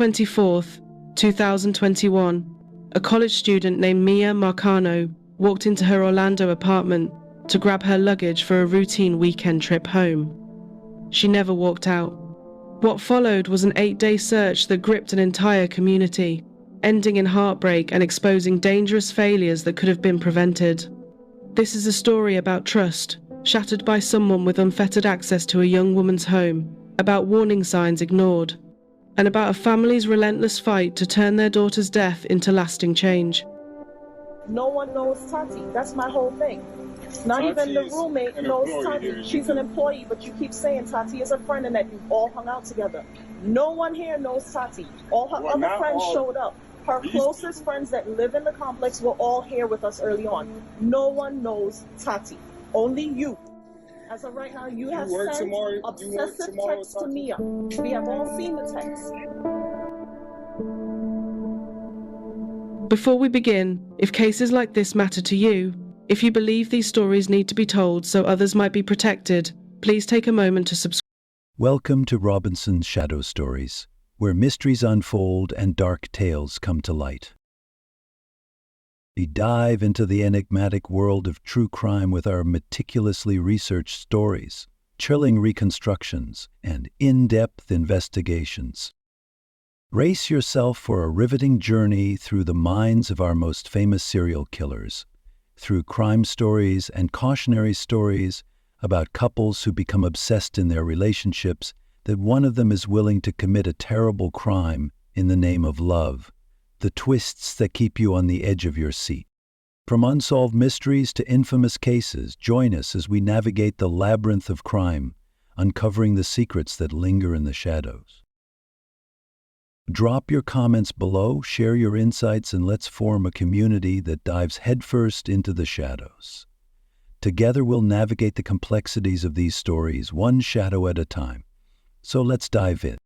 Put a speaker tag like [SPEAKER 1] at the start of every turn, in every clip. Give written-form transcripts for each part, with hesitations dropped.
[SPEAKER 1] 24th, 2021, a college student named Miya Marcano walked into her Orlando apartment to grab her luggage for a routine weekend trip home. She never walked out. What followed was an 8-day search that gripped an entire community, ending in heartbreak and exposing dangerous failures that could have been prevented. This is a story about trust, shattered by someone with unfettered access to a young woman's home, about warning signs ignored, and about a family's relentless fight to turn their daughter's death into lasting change.
[SPEAKER 2] No one knows Tati. That's my whole thing. Not even the roommate knows Tati. She's an employee, but you keep saying Tati is a friend and that you've all hung out together. No one here knows Tati. All her other friends showed up. Her closest friends that live in the complex were all here with us early on. No one knows Tati. Only you. As of right now, you have sent obsessive texts to Miya. We have all seen the text.
[SPEAKER 1] Before we begin, if cases like this matter to you, if you believe these stories need to be told so others might be protected, please take a moment to subscribe.
[SPEAKER 3] Welcome to Robinson's Shadow Stories, where mysteries unfold and dark tales come to light. We dive into the enigmatic world of true crime with our meticulously researched stories, chilling reconstructions, and in-depth investigations. Brace yourself for a riveting journey through the minds of our most famous serial killers, through crime stories and cautionary stories about couples who become obsessed in their relationships that one of them is willing to commit a terrible crime in the name of love, the twists that keep you on the edge of your seat. From unsolved mysteries to infamous cases, join us as we navigate the labyrinth of crime, uncovering the secrets that linger in the shadows. Drop your comments below, share your insights, and let's form a community that dives headfirst into the shadows. Together we'll navigate the complexities of these stories, one shadow at a time. So let's dive in.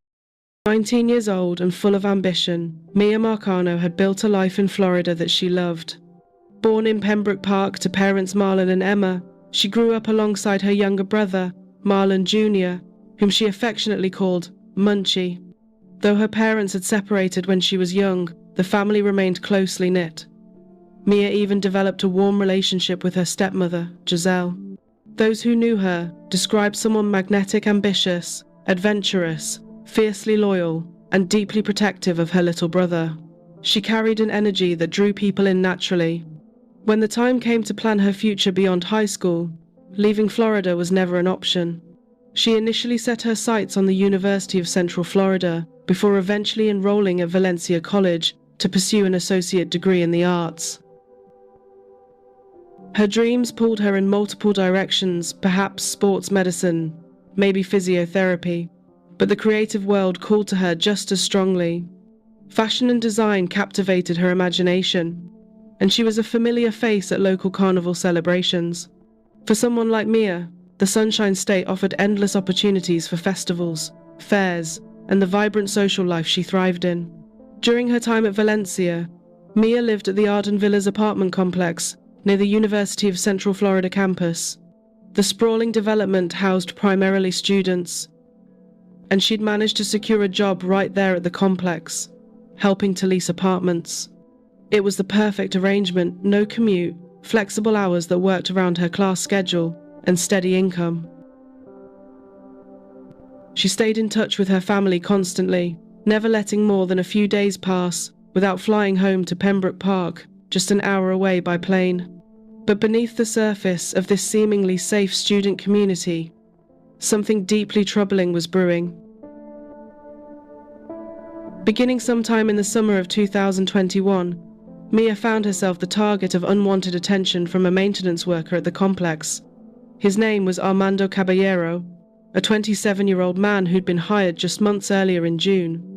[SPEAKER 1] 19 years old and full of ambition, Miya Marcano had built a life in Florida that she loved. Born in Pembroke Park to parents Marlon and Emma, she grew up alongside her younger brother, Marlon Jr., whom she affectionately called Munchie. Though her parents had separated when she was young, the family remained closely knit. Miya even developed a warm relationship with her stepmother, Giselle. Those who knew her described someone magnetic, ambitious, adventurous, fiercely loyal, and deeply protective of her little brother. She carried an energy that drew people in naturally. When the time came to plan her future beyond high school, leaving Florida was never an option. She initially set her sights on the University of Central Florida before eventually enrolling at Valencia College to pursue an associate degree in the arts. Her dreams pulled her in multiple directions, perhaps sports medicine, maybe physiotherapy, but the creative world called to her just as strongly. Fashion and design captivated her imagination, and she was a familiar face at local carnival celebrations. For someone like Miya, the Sunshine State offered endless opportunities for festivals, fairs, and the vibrant social life she thrived in. During her time at Valencia, Miya lived at the Arden Villas apartment complex near the University of Central Florida campus. The sprawling development housed primarily students, and she'd managed to secure a job right there at the complex, helping to lease apartments. It was the perfect arrangement: no commute, flexible hours that worked around her class schedule, and steady income. She stayed in touch with her family constantly, never letting more than a few days pass without flying home to Pembroke Park, just an hour away by plane. But beneath the surface of this seemingly safe student community, something deeply troubling was brewing. Beginning sometime in the summer of 2021, Miya found herself the target of unwanted attention from a maintenance worker at the complex. His name was Armando Caballero, a 27-year-old man who'd been hired just months earlier in June.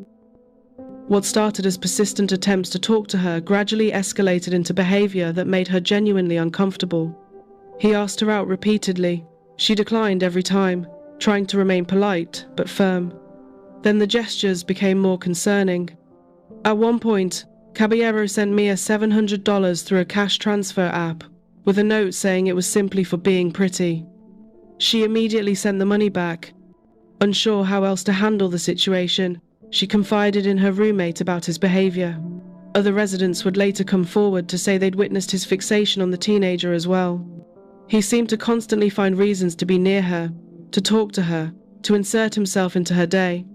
[SPEAKER 1] What started as persistent attempts to talk to her gradually escalated into behavior that made her genuinely uncomfortable. He asked her out repeatedly. She declined every time, trying to remain polite but firm. Then the gestures became more concerning. At one point, Caballero sent Miya $700 through a cash transfer app, with a note saying it was simply for being pretty. She immediately sent the money back, unsure how else to handle the situation, She confided in her roommate about his behavior. Other residents would later come forward to say they'd witnessed his fixation on the teenager as well. He seemed to constantly find reasons to be near her, to talk to her, to insert himself into her day.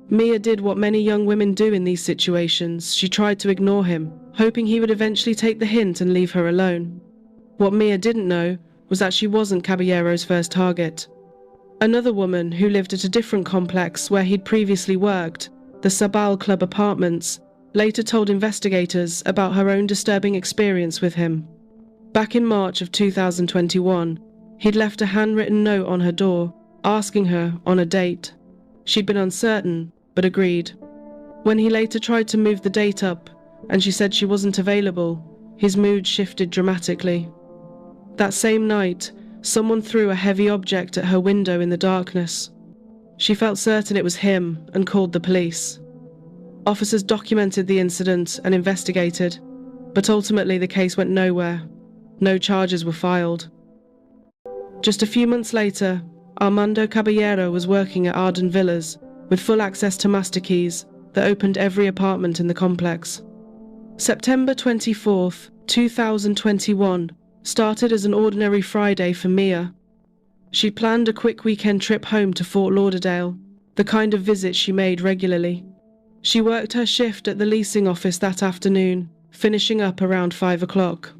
[SPEAKER 1] Miya did what many young women do in these situations. She tried to ignore him, hoping he would eventually take the hint and leave her alone. What Miya didn't know was that she wasn't Caballero's first target. Another woman who lived at a different complex where he'd previously worked, the Sabal Club Apartments, later told investigators about her own disturbing experience with him. Back in March of 2021, he'd left a handwritten note on her door, asking her on a date. She'd been uncertain, but agreed. When he later tried to move the date up, and she said she wasn't available, his mood shifted dramatically. That same night, someone threw a heavy object at her window in the darkness. She felt certain it was him and called the police. Officers documented the incident and investigated, but ultimately the case went nowhere. No charges were filed. Just a few months later, Armando Caballero was working at Arden Villas with full access to master keys that opened every apartment in the complex. September 24th, 2021 started as an ordinary Friday for Miya. She planned a quick weekend trip home to Fort Lauderdale, the kind of visit she made regularly. She worked her shift at the leasing office that afternoon, finishing up around 5 o'clock.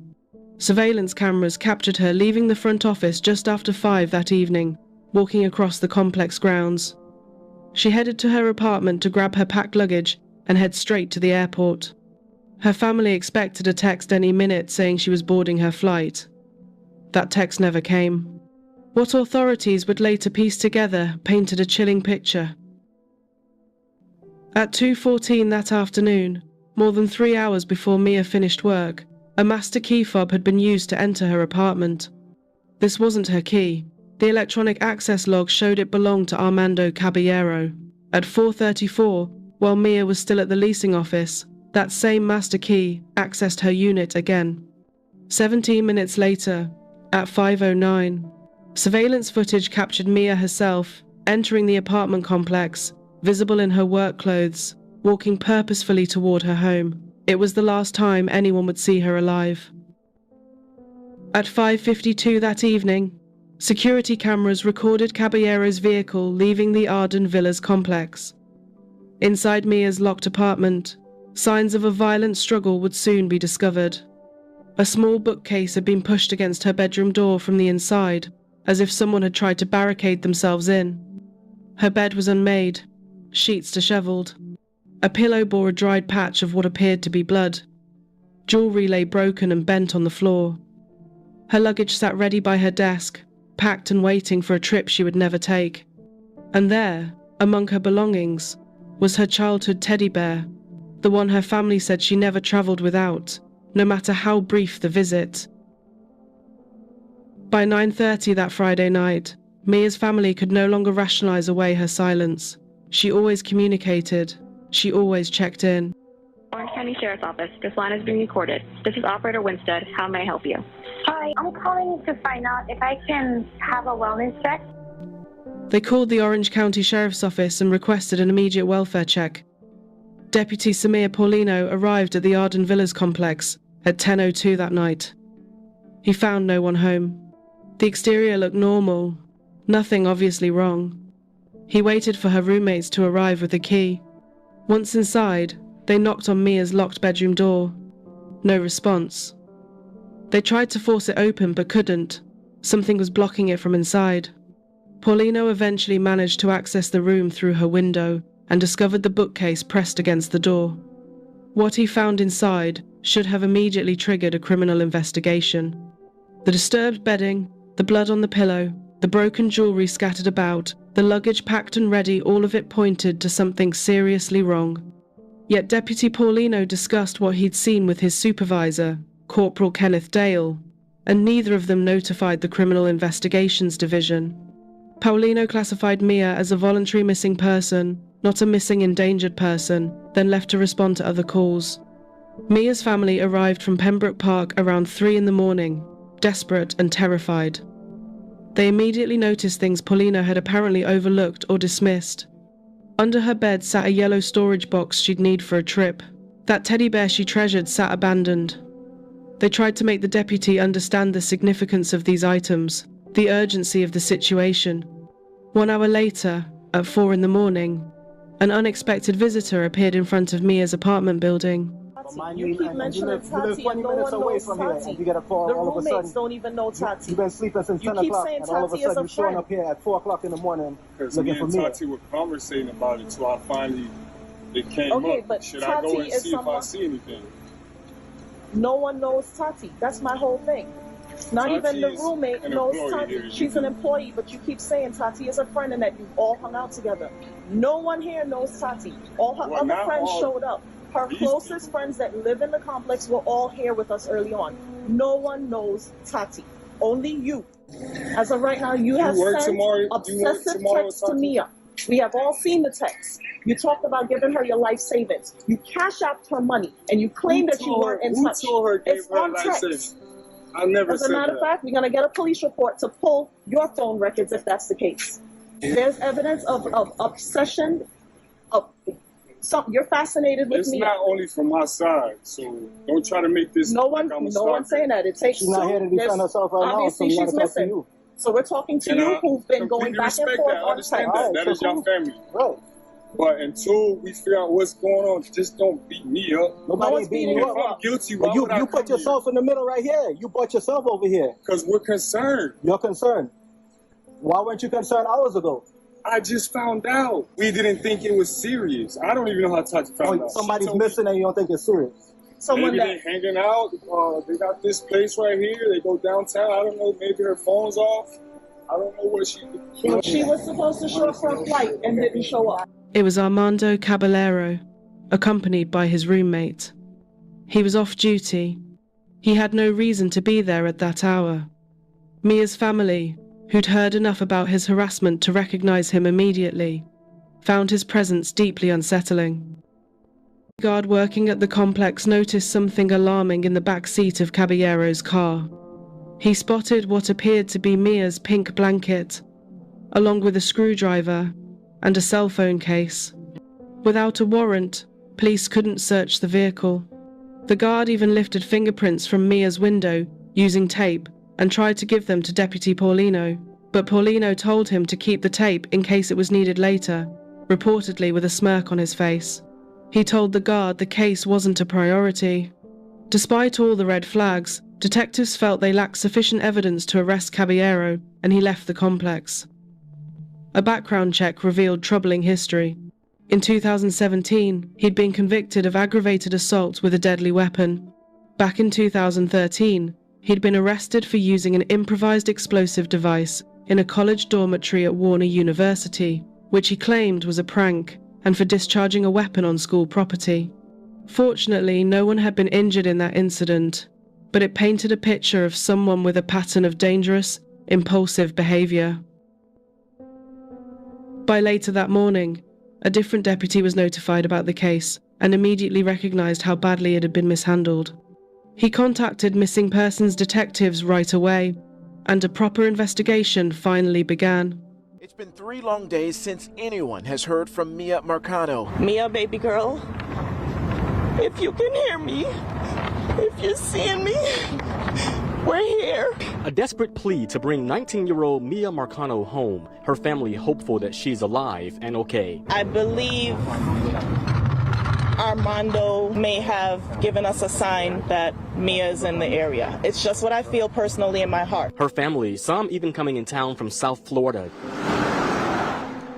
[SPEAKER 1] Surveillance cameras captured her leaving the front office just after 5 that evening, walking across the complex grounds. She headed to her apartment to grab her packed luggage and head straight to the airport. Her family expected a text any minute saying she was boarding her flight. That text never came. What authorities would later piece together painted a chilling picture. At 2:14 that afternoon, more than 3 hours before Miya finished work, a master key fob had been used to enter her apartment. This wasn't her key. The electronic access log showed it belonged to Armando Caballero. At 4:34, while Miya was still at the leasing office, that same master key accessed her unit again. 17 minutes later, at 5:09, surveillance footage captured Miya herself entering the apartment complex, visible in her work clothes, walking purposefully toward her home. It was the last time anyone would see her alive. At 5:52 that evening, security cameras recorded Caballero's vehicle leaving the Arden Villas complex. Inside Miya's locked apartment, signs of a violent struggle would soon be discovered. A small bookcase had been pushed against her bedroom door from the inside, as if someone had tried to barricade themselves in. Her bed was unmade, sheets disheveled. A pillow bore a dried patch of what appeared to be blood. Jewelry lay broken and bent on the floor. Her luggage sat ready by her desk, packed and waiting for a trip she would never take. And there, among her belongings, was her childhood teddy bear, the one her family said she never travelled without, no matter how brief the visit. By 9:30 that Friday night, Miya's family could no longer rationalise away her silence. She always communicated. She always checked in.
[SPEAKER 4] Orange County Sheriff's Office. This line is being recorded. This is Operator Winstead. How may I help you?
[SPEAKER 5] Hi, I'm calling to find out if I can have a wellness check.
[SPEAKER 1] They called the Orange County Sheriff's Office and requested an immediate welfare check. Deputy Samir Paulino arrived at the Arden Villas complex at 10:02 that night. He found no one home. The exterior looked normal, nothing obviously wrong. He waited for her roommates to arrive with the key. Once inside, they knocked on Miya's locked bedroom door. No response. They tried to force it open but couldn't. Something was blocking it from inside. Paulino eventually managed to access the room through her window and discovered the bookcase pressed against the door. What he found inside should have immediately triggered a criminal investigation. The disturbed bedding, the blood on the pillow, the broken jewelry scattered about, the luggage packed and ready, all of it pointed to something seriously wrong. Yet Deputy Paulino discussed what he'd seen with his supervisor, Corporal Kenneth Dale, and neither of them notified the Criminal Investigations Division. Paulino classified Miya as a voluntary missing person, not a missing endangered person, then left to respond to other calls. Miya's family arrived from Pembroke Park around 3 in the morning, desperate and terrified. They immediately noticed things Paulino had apparently overlooked or dismissed. Under her bed sat a yellow storage box she'd need for a trip. That teddy bear she treasured sat abandoned. They tried to make the deputy understand the significance of these items, the urgency of the situation. 1 hour later, at 4 in the morning, an unexpected visitor appeared in front of Mia's apartment building.
[SPEAKER 2] You keep mentioning Tati and no one knows Tati. The roommates don't even know Tati.
[SPEAKER 6] You've been sleeping since 10
[SPEAKER 2] You keep
[SPEAKER 6] o'clock,
[SPEAKER 2] saying
[SPEAKER 6] and all of a
[SPEAKER 2] Tati is
[SPEAKER 6] sudden
[SPEAKER 2] a
[SPEAKER 6] you're showing
[SPEAKER 2] friend.
[SPEAKER 6] up here at 4 o'clock in the morning
[SPEAKER 7] Because me
[SPEAKER 6] looking for
[SPEAKER 7] and
[SPEAKER 6] me.
[SPEAKER 7] Tati were conversating about it, so I finally, it came
[SPEAKER 2] Okay,
[SPEAKER 7] up.
[SPEAKER 2] but
[SPEAKER 7] Should I go
[SPEAKER 2] Tati
[SPEAKER 7] and
[SPEAKER 2] is
[SPEAKER 7] see if I
[SPEAKER 2] someone-
[SPEAKER 7] see anything?
[SPEAKER 2] No one knows Tati. That's my whole thing. Not even the
[SPEAKER 7] Tati's
[SPEAKER 2] roommate
[SPEAKER 7] an
[SPEAKER 2] knows
[SPEAKER 7] employee
[SPEAKER 2] Tati.
[SPEAKER 7] here.
[SPEAKER 2] She's an employee, but you keep saying Tati is a friend and that you've all hung out together. No one here knows Tati. All her
[SPEAKER 7] Well,
[SPEAKER 2] other
[SPEAKER 7] not
[SPEAKER 2] friends
[SPEAKER 7] all
[SPEAKER 2] showed up. Her
[SPEAKER 7] these
[SPEAKER 2] closest friends that live in the complex were all here with us early on. No one knows Tati. Only you. As of right now, you have
[SPEAKER 7] work
[SPEAKER 2] sent
[SPEAKER 7] tomorrow- you work
[SPEAKER 2] obsessive
[SPEAKER 7] tomorrow,
[SPEAKER 2] texts to
[SPEAKER 7] Tati?
[SPEAKER 2] Mia. We have all seen the texts. You talked about giving her your life savings. You cash out her money, and you claim that you weren't in touch.
[SPEAKER 7] Who told her gave
[SPEAKER 2] It's
[SPEAKER 7] her
[SPEAKER 2] on
[SPEAKER 7] life
[SPEAKER 2] text.
[SPEAKER 7] savings? I never
[SPEAKER 2] As a
[SPEAKER 7] said
[SPEAKER 2] matter of
[SPEAKER 7] that.
[SPEAKER 2] fact, we're going to get a police report to pull your phone records if that's the case. There's evidence of obsession. You're fascinated with
[SPEAKER 7] It's
[SPEAKER 2] me.
[SPEAKER 7] not only from my side, so don't try to make this
[SPEAKER 2] No
[SPEAKER 7] like
[SPEAKER 2] one,
[SPEAKER 7] I'm a
[SPEAKER 2] no
[SPEAKER 7] stalker.
[SPEAKER 2] one's saying that. It takes
[SPEAKER 6] She's not
[SPEAKER 2] two.
[SPEAKER 6] here to defend
[SPEAKER 2] There's-
[SPEAKER 6] herself right now, so
[SPEAKER 2] obviously
[SPEAKER 6] we
[SPEAKER 2] she's
[SPEAKER 6] gotta talk to
[SPEAKER 2] missing.
[SPEAKER 6] you.
[SPEAKER 2] So we're talking to
[SPEAKER 7] And
[SPEAKER 2] you,
[SPEAKER 7] I
[SPEAKER 2] who've been going
[SPEAKER 7] completely
[SPEAKER 2] back and
[SPEAKER 7] respect
[SPEAKER 2] forth
[SPEAKER 7] that. I
[SPEAKER 2] on
[SPEAKER 7] understand
[SPEAKER 2] text.
[SPEAKER 7] that. That
[SPEAKER 6] so
[SPEAKER 7] is your
[SPEAKER 6] cool.
[SPEAKER 7] family.
[SPEAKER 6] Right.
[SPEAKER 7] But until we figure out what's going on, just don't beat me up.
[SPEAKER 2] No
[SPEAKER 6] Nobody
[SPEAKER 2] one's
[SPEAKER 6] ain't beating
[SPEAKER 2] beating
[SPEAKER 6] you
[SPEAKER 7] If
[SPEAKER 2] you
[SPEAKER 6] up.
[SPEAKER 2] up.
[SPEAKER 7] I'm guilty,
[SPEAKER 6] But
[SPEAKER 7] why
[SPEAKER 6] you
[SPEAKER 7] would I
[SPEAKER 6] put yourself in the middle right here. You brought yourself over here.
[SPEAKER 7] Because we're concerned.
[SPEAKER 6] You're concerned. Why weren't you concerned hours ago?
[SPEAKER 7] I just found out. We didn't think it was serious. I don't even know how Tati found out. She
[SPEAKER 6] Somebody's
[SPEAKER 7] told me
[SPEAKER 6] missing and you don't think it's serious.
[SPEAKER 2] Someone
[SPEAKER 7] maybe
[SPEAKER 2] that
[SPEAKER 7] they hanging out. They got this place right here. They go downtown. I don't know. Maybe her phone's off. I don't know what she.
[SPEAKER 2] she was supposed to show up for a flight and didn't show up.
[SPEAKER 1] It was Armando Caballero, accompanied by his roommate. He was off duty. He had no reason to be there at that hour. Mia's family, who'd heard enough about his harassment to recognize him immediately, found his presence deeply unsettling. The guard working at the complex noticed something alarming in the back seat of Caballero's car. He spotted what appeared to be Mia's pink blanket, along with a screwdriver and a cell phone case. Without a warrant, police couldn't search the vehicle. The guard even lifted fingerprints from Mia's window using tape and tried to give them to Deputy Paulino, but Paulino told him to keep the tape in case it was needed later, reportedly with a smirk on his face. He told the guard the case wasn't a priority. Despite all the red flags, detectives felt they lacked sufficient evidence to arrest Caballero, and he left the complex. A background check revealed troubling history. In 2017, he'd been convicted of aggravated assault with a deadly weapon. Back in 2013, he'd been arrested for using an improvised explosive device in a college dormitory at Warner University, which he claimed was a prank, and for discharging a weapon on school property. Fortunately, no one had been injured in that incident, but it painted a picture of someone with a pattern of dangerous, impulsive behavior. By later that morning, a different deputy was notified about the case and immediately recognized how badly it had been mishandled. He contacted missing persons detectives right away, and a proper investigation finally began.
[SPEAKER 8] It's been 3 long days since anyone has heard from Miya Marcano.
[SPEAKER 9] Mia, baby girl, if you can hear me, if you're seeing me, we're here.
[SPEAKER 10] A desperate plea to bring 19-year-old Miya Marcano home, her family hopeful that she's alive and okay.
[SPEAKER 9] I believe Armando may have given us a sign that Mia's in the area. It's just what I feel personally in my heart.
[SPEAKER 10] Her family, some even coming in town from South Florida,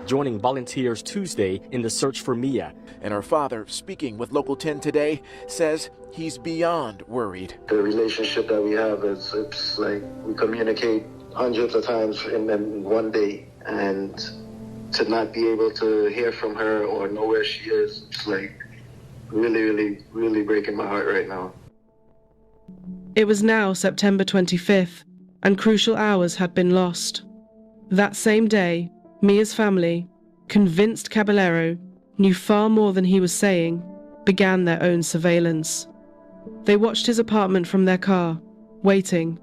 [SPEAKER 10] joining volunteers Tuesday in the search for Miya.
[SPEAKER 8] And her father, speaking with Local 10 today, says he's beyond worried.
[SPEAKER 11] The relationship that we have is, it's like we communicate hundreds of times in one day, and to not be able to hear from her or know where she is, it's like really breaking my heart right now.
[SPEAKER 1] It was now September 25th, and crucial hours had been lost. That same day, Mia's family, convinced Caballero knew far more than he was saying, began their own surveillance. They watched his apartment from their car, waiting.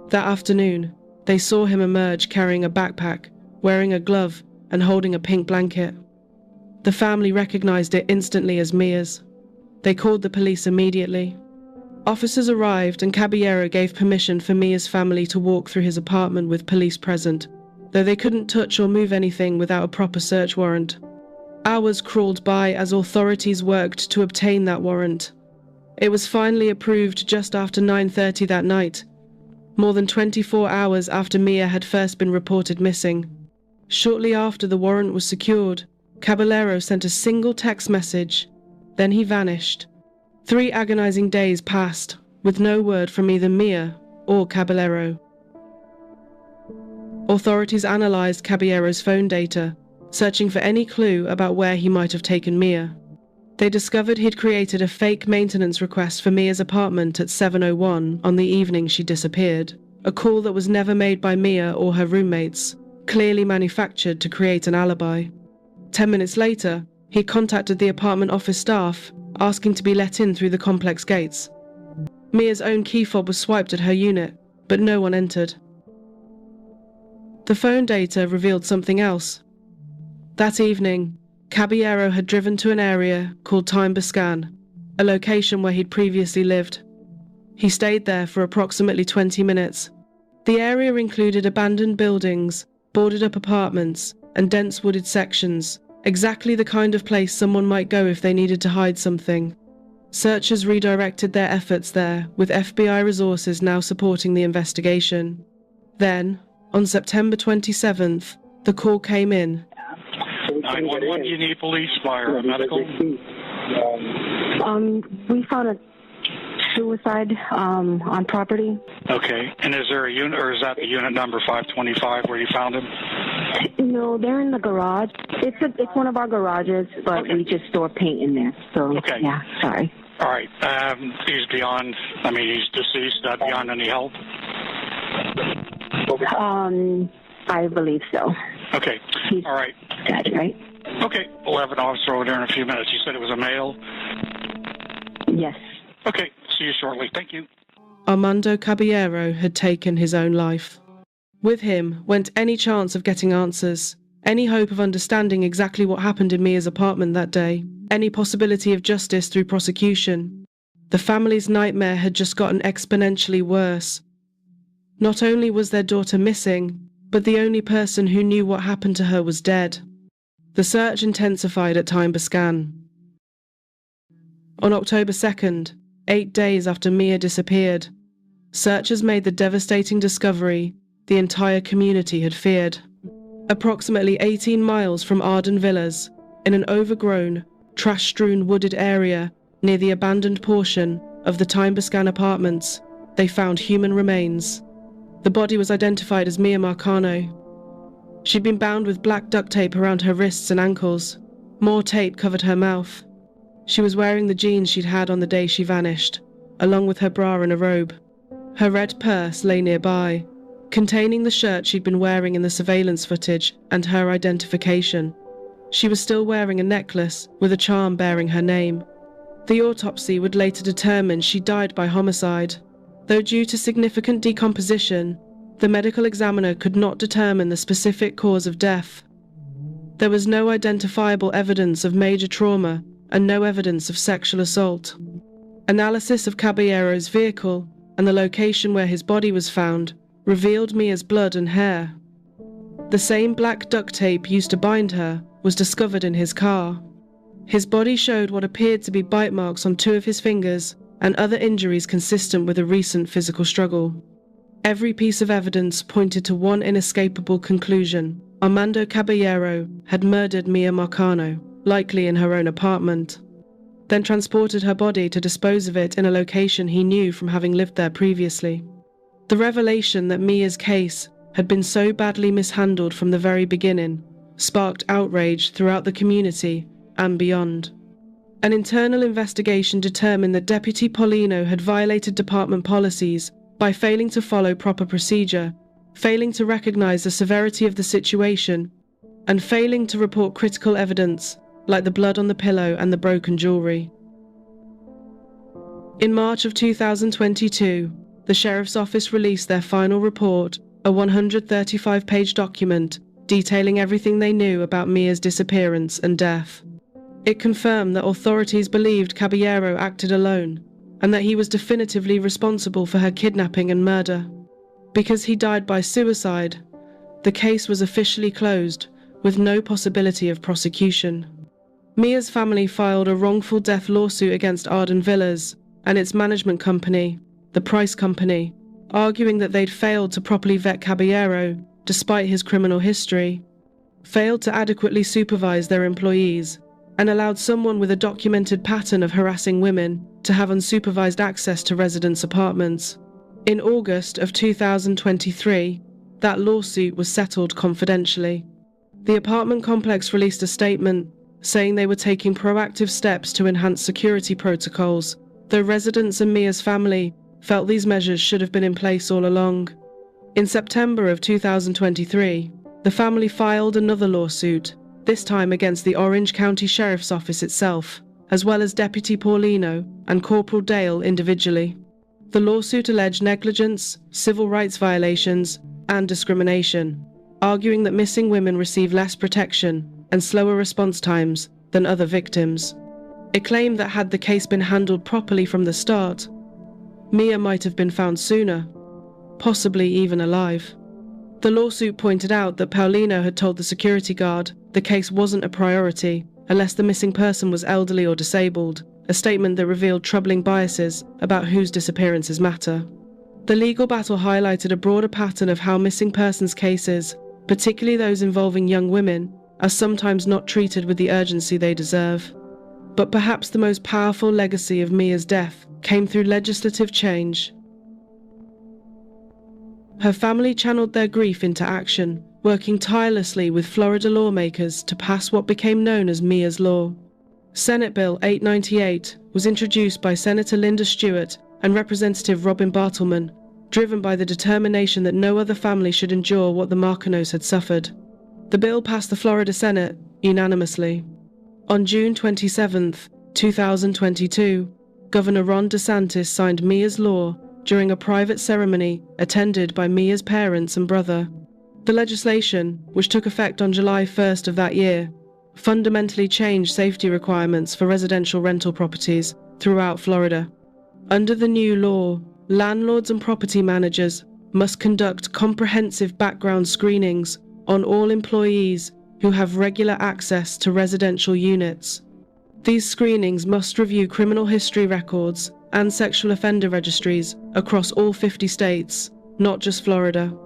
[SPEAKER 1] That afternoon, they saw him emerge carrying a backpack, wearing a glove, and holding a pink blanket. The family recognized it instantly as Mia's. They called the police immediately. Officers arrived and Caballero gave permission for Mia's family to walk through his apartment with police present, though they couldn't touch or move anything without a proper search warrant. Hours crawled by as authorities worked to obtain that warrant. It was finally approved just after 9:30 that night, more than 24 hours after Miya had first been reported missing. Shortly after the warrant was secured, Caballero sent a single text message, then he vanished. 3 agonizing days passed, with no word from either Miya or Caballero. Authorities analyzed Caballero's phone data, searching for any clue about where he might have taken Miya. They discovered he'd created a fake maintenance request for Mia's apartment at 7:01 on the evening she disappeared, a call that was never made by Miya or her roommates, clearly manufactured to create an alibi. 10 minutes later, he contacted the apartment office staff, asking to be let in through the complex gates. Mia's own key fob was swiped at her unit, but no one entered. The phone data revealed something else. That evening, Caballero had driven to an area called Time Bascan, a location where he'd previously lived. He stayed there for approximately 20 minutes. The area included abandoned buildings, boarded-up apartments, and dense wooded sections, exactly the kind of place someone might go if they needed to hide something. Searchers redirected their efforts there, with FBI resources now supporting the investigation. Then, on September 27th, the call came in.
[SPEAKER 12] 911, you need police, fire, medical?
[SPEAKER 13] We found a suicide on property.
[SPEAKER 12] Okay, and is there a unit, or is that the unit number 525 where you found him?
[SPEAKER 13] No, they're in the garage. It's one of our garages, but we just store paint in there. So,
[SPEAKER 12] okay.
[SPEAKER 13] Yeah, sorry.
[SPEAKER 12] All right, he's he's deceased, beyond any help?
[SPEAKER 13] I believe so.
[SPEAKER 12] Okay, all right.
[SPEAKER 13] Dead, right?
[SPEAKER 12] Okay, we'll have an officer over there in a few minutes. You said it was a male?
[SPEAKER 13] Yes.
[SPEAKER 12] Okay, see you shortly. Thank you.
[SPEAKER 1] Armando Caballero had taken his own life. With him went any chance of getting answers, any hope of understanding exactly what happened in Mia's apartment that day, any possibility of justice through prosecution. The family's nightmare had just gotten exponentially worse. Not only was their daughter missing, but the only person who knew what happened to her was dead. The search intensified at Time Bascan. On October 2nd, 8 days after Miya disappeared, searchers made the devastating discovery the entire community had feared. Approximately 18 miles from Arden Villas, in an overgrown, trash-strewn wooded area near the abandoned portion of the Time Bascan apartments, they found human remains. The body was identified as Miya Marcano. She'd been bound with black duct tape around her wrists and ankles. More tape covered her mouth. She was wearing the jeans she'd had on the day she vanished, along with her bra and a robe. Her red purse lay nearby, containing the shirt she'd been wearing in the surveillance footage and her identification. She was still wearing a necklace with a charm bearing her name. The autopsy would later determine she died by homicide, though due to significant decomposition, the medical examiner could not determine the specific cause of death. There was no identifiable evidence of major trauma and no evidence of sexual assault. Analysis of Caballero's vehicle and the location where his body was found revealed Mia's blood and hair. The same black duct tape used to bind her was discovered in his car. His body showed what appeared to be bite marks on 2 of his fingers and other injuries consistent with a recent physical struggle. Every piece of evidence pointed to one inescapable conclusion. Armando Caballero had murdered Miya Marcano, likely in her own apartment, then transported her body to dispose of it in a location he knew from having lived there previously. The revelation that Mia's case had been so badly mishandled from the very beginning sparked outrage throughout the community and beyond. An internal investigation determined that Deputy Paulino had violated department policies by failing to follow proper procedure, failing to recognize the severity of the situation, and failing to report critical evidence like the blood on the pillow and the broken jewelry. In March of 2022, the Sheriff's Office released their final report, a 135-page document detailing everything they knew about Mia's disappearance and death. It confirmed that authorities believed Caballero acted alone and that he was definitively responsible for her kidnapping and murder. Because he died by suicide, the case was officially closed, with no possibility of prosecution. Mia's family filed a wrongful death lawsuit against Arden Villas and its management company, the Price Company, arguing that they'd failed to properly vet Caballero despite his criminal history, failed to adequately supervise their employees, and allowed someone with a documented pattern of harassing women to have unsupervised access to residents' apartments. In August of 2023, that lawsuit was settled confidentially. The apartment complex released a statement saying they were taking proactive steps to enhance security protocols, though residents and Mia's family felt these measures should have been in place all along. In September of 2023, the family filed another lawsuit, this time against the Orange County Sheriff's Office itself, as well as Deputy Paulino and Corporal Dale individually. The lawsuit alleged negligence, civil rights violations, and discrimination, arguing that missing women receive less protection and slower response times than other victims. It claimed that had the case been handled properly from the start, Miya might have been found sooner, possibly even alive. The lawsuit pointed out that Paulino had told the security guard the case wasn't a priority unless the missing person was elderly or disabled, a statement that revealed troubling biases about whose disappearances matter. The legal battle highlighted a broader pattern of how missing persons cases, particularly those involving young women, are sometimes not treated with the urgency they deserve. But perhaps the most powerful legacy of Mia's death came through legislative change. Her family channeled their grief into action, working tirelessly with Florida lawmakers to pass what became known as Mia's Law. Senate Bill 898 was introduced by Senator Linda Stewart and Representative Robin Bartleman, driven by the determination that no other family should endure what the Marcanos had suffered. The bill passed the Florida Senate unanimously. On June 27, 2022, Governor Ron DeSantis signed Mia's Law during a private ceremony attended by Mia's parents and brother. The legislation, which took effect on July 1st of that year, fundamentally changed safety requirements for residential rental properties throughout Florida. Under the new law, landlords and property managers must conduct comprehensive background screenings on all employees who have regular access to residential units. These screenings must review criminal history records and sexual offender registries across all 50 states, not just Florida.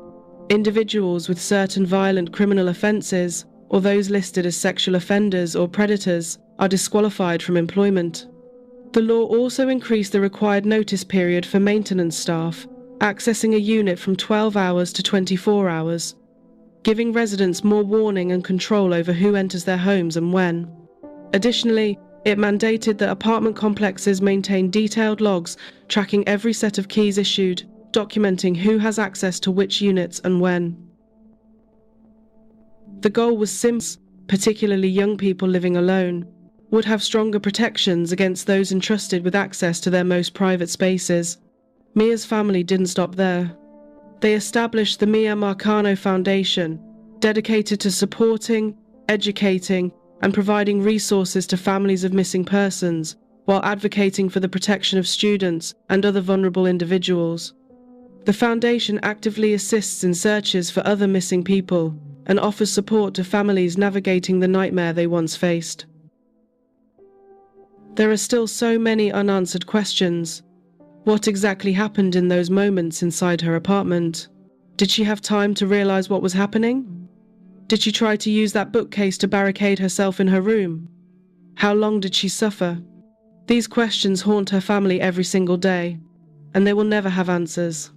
[SPEAKER 1] Individuals with certain violent criminal offenses or those listed as sexual offenders or predators are disqualified from employment. The law also increased the required notice period for maintenance staff accessing a unit from 12 hours to 24 hours, giving residents more warning and control over who enters their homes and when. Additionally, it mandated that apartment complexes maintain detailed logs tracking every set of keys issued, documenting who has access to which units and when. The goal was simple, particularly young people living alone, would have stronger protections against those entrusted with access to their most private spaces. Mia's family didn't stop there. They established the Miya Marcano Foundation, dedicated to supporting, educating, and providing resources to families of missing persons, while advocating for the protection of students and other vulnerable individuals. The foundation actively assists in searches for other missing people and offers support to families navigating the nightmare they once faced. There are still so many unanswered questions. What exactly happened in those moments inside her apartment? Did she have time to realize what was happening? Did she try to use that bookcase to barricade herself in her room? How long did she suffer? These questions haunt her family every single day, and they will never have answers.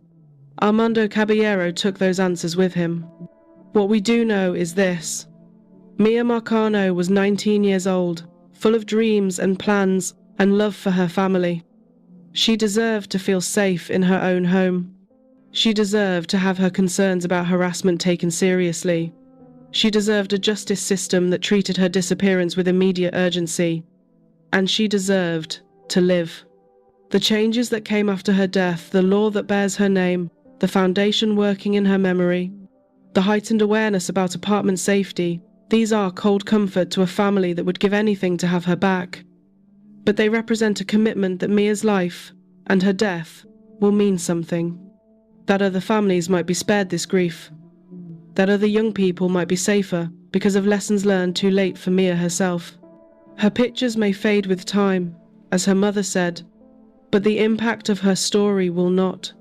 [SPEAKER 1] Armando Caballero took those answers with him. What we do know is this: Miya Marcano was 19 years old, full of dreams and plans and love for her family. She deserved to feel safe in her own home. She deserved to have her concerns about harassment taken seriously. She deserved a justice system that treated her disappearance with immediate urgency. And she deserved to live. The changes that came after her death, the law that bears her name, the foundation working in her memory, the heightened awareness about apartment safety, These are cold comfort to a family that would give anything to have her back. But they represent a commitment that Mia's life and her death will mean something. That other families might be spared this grief. That other young people might be safer because of lessons learned too late for Miya herself. Her pictures may fade with time, as her mother said, but the impact of her story will not.